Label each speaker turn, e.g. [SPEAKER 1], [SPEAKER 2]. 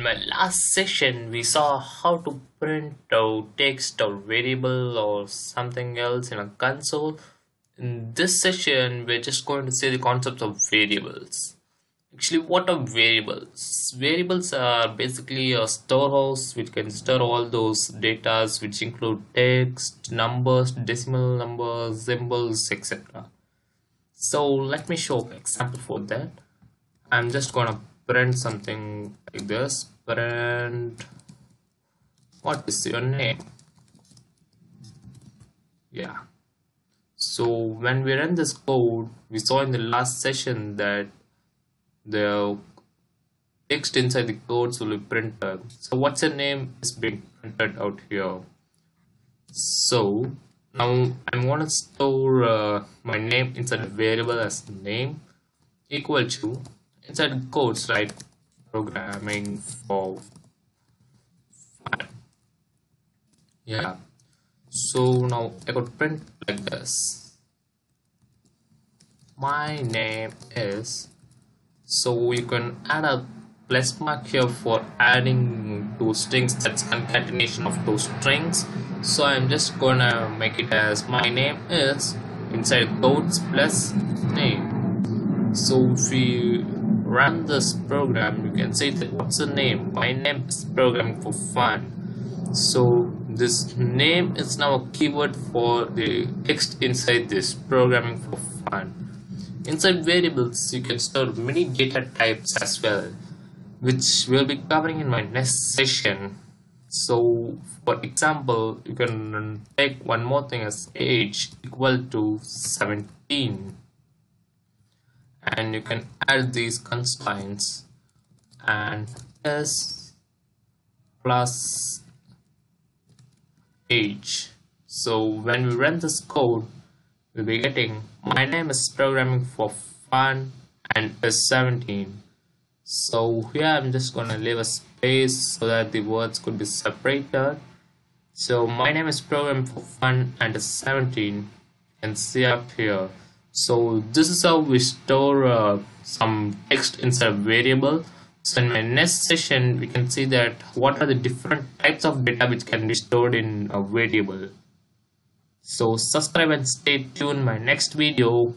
[SPEAKER 1] my last session, we saw how to print out text or variable or something else in a console. In this session, we're just going to see the concepts of variables. Actually, what are variables? Variables are basically a storehouse which can store all those datas which include text, numbers, decimal numbers, symbols, etc. So let me show an example for that. I'm just gonna print something like this. Print, what is your name? Yeah. So when we run this code, we saw in the last session that the text inside the codes will be printed. So what's your name is being printed out here. So now I'm gonna store my name inside a variable as name equal to inside codes, right? Programming for fun. Yeah. So now I could print like this. My name is. So you can add a plus mark here for adding two strings. That's concatenation of two strings. So I'm just gonna make it as my name is inside quotes plus name. So if we run this program, you can say that what's the name? My name is programming for fun. So this name is now a keyword for the text inside this programming for fun. Inside variables, you can store many data types as well, which we'll be covering in my next session. So for example, you can take one more thing as age equal to 17, and you can add these constraints and s plus age. So when we run this code, we'll be getting my name is programming for fun and is 17. So here I'm just gonna leave a space so that the words could be separated. So my name is programming for fun and is 17. You can see up here. So this is how we store some text inside a variable. So in my next session, we can see that what are the different types of data which can be stored in a variable. So subscribe and stay tuned my next video.